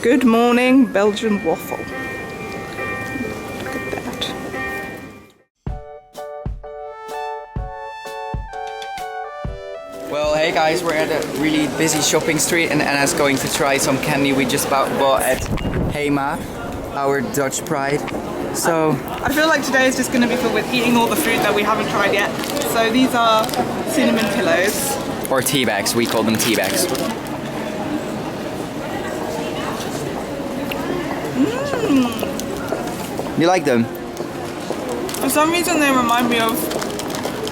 Good morning, Belgian waffle. Look at that. Well, hey guys, we're at a really busy shopping street and Anna's going to try some candy we just bought at Hema, our Dutch pride. So I feel like today is just going to be filled with eating all the food that we haven't tried yet. So these are cinnamon pillows. Or tea bags, we call them tea bags. You like them? For some reason they remind me of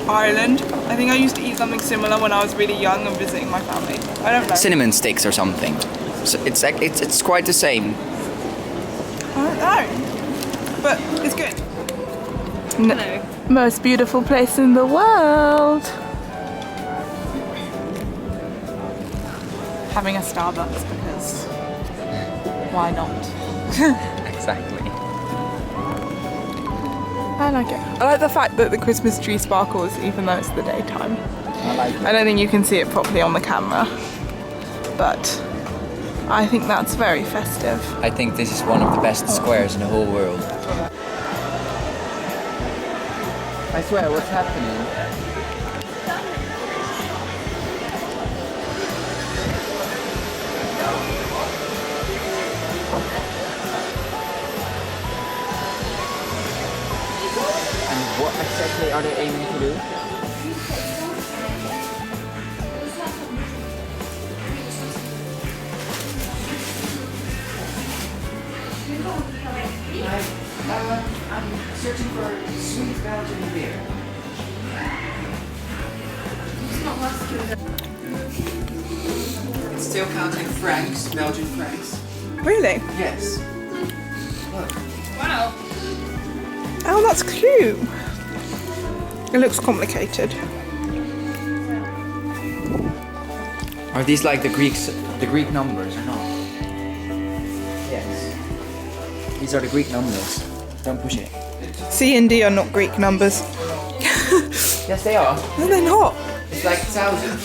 Ireland. I think I used to eat something similar when I was really young and visiting my family. I don't know. Cinnamon sticks or something. So it's quite the same. I don't know. But it's good. Hello. Most beautiful place in the world. Having a Starbucks because why not? Exactly. I like it. I like the fact that the Christmas tree sparkles even though it's the daytime. I like it. I don't think you can see it properly on the camera, but I think that's very festive. I think this is one of the best squares in the whole world. I swear, what's happening? And what exactly are they aiming to do? I'm searching for sweet Belgian beer. It's still counting francs, Belgian francs. Really? Yes. Look. Wow. Oh, that's cute. It looks complicated. Are these like the Greek numbers or not? Yes. These are the Greek numbers. Don't push it. C and D are not Greek numbers. Yes, they are. No, they're not. It's like 1,000.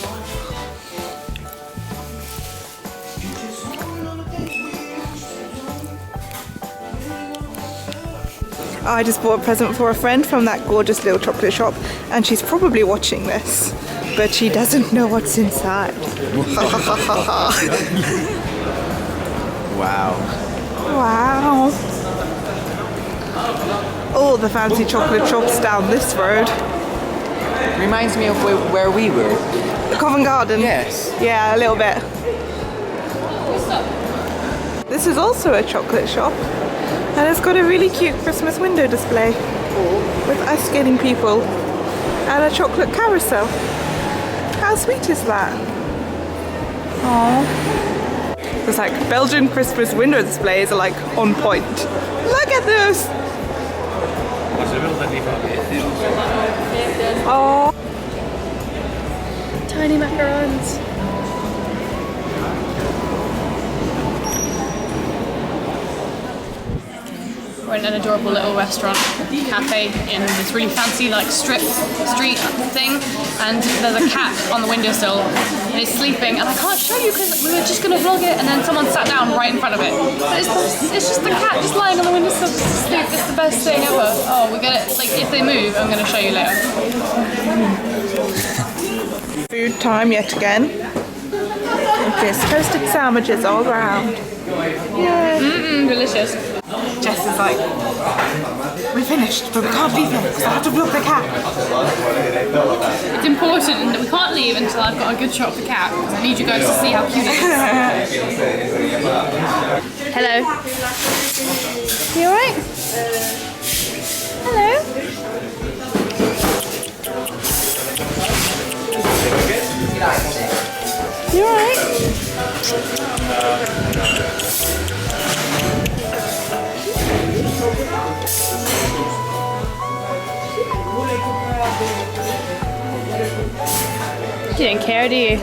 I just bought a present for a friend from that gorgeous little chocolate shop, and she's probably watching this, but she doesn't know what's inside. Wow. Wow. All the fancy chocolate shops down this road. Reminds me of where we were. Covent Garden? Yes. Yeah, a little bit. This is also a chocolate shop, and it's got a really cute Christmas window display with ice skating people and a chocolate carousel. How sweet is that? Aww. It's like Belgian Christmas window displays are like on point. Look at this! Oh. Tiny macarons. We're in an adorable little restaurant, cafe, in this really fancy like street thing, and there's a cat on the windowsill and it's sleeping, and I can't show you because we were just going to vlog it and then someone sat down right in front of it. But it's just the cat just lying on the windowsill just to sleep. It's the best thing ever. Oh, we're gonna, like, if they move, I'm going to show you later. Food time yet again. Just toasted sandwiches all around. Yay! Delicious. Jess is like, we're finished, but we can't leave yet because I have to vlog the cat. It's important that we can't leave until I've got a good shot of the cat, because I need you guys to see how cute it is. Hello. You alright? Hello. You alright? You didn't care, do you?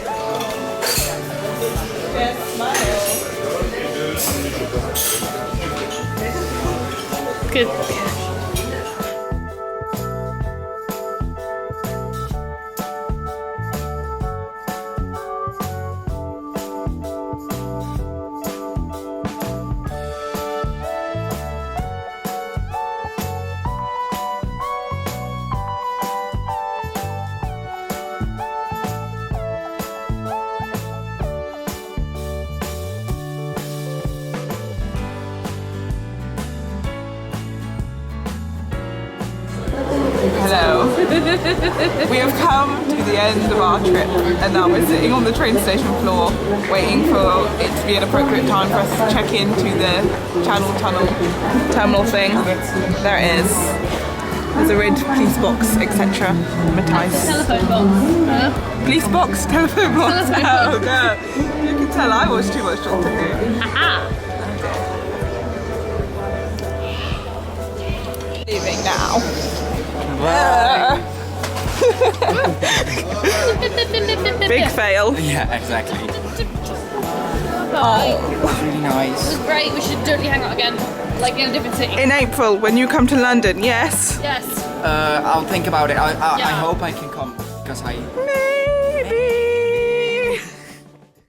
Good. We have come to the end of our trip and now we're sitting on the train station floor waiting for it to be an appropriate time for us to check into the Channel Tunnel terminal thing. There it is. There's a red police box, etc. Matthijs. Telephone box. Police box, telephone box. Telephone Oh no. You can tell I watched too much Doctor Who. Aha! Leaving now. Big fail. Yeah, exactly. Bye. It's really It nice. was great. We should totally hang out again, like in a different city. In April, when you come to London, yes. Yes. I'll think about it. I Yeah. hope I can come because I. Maybe.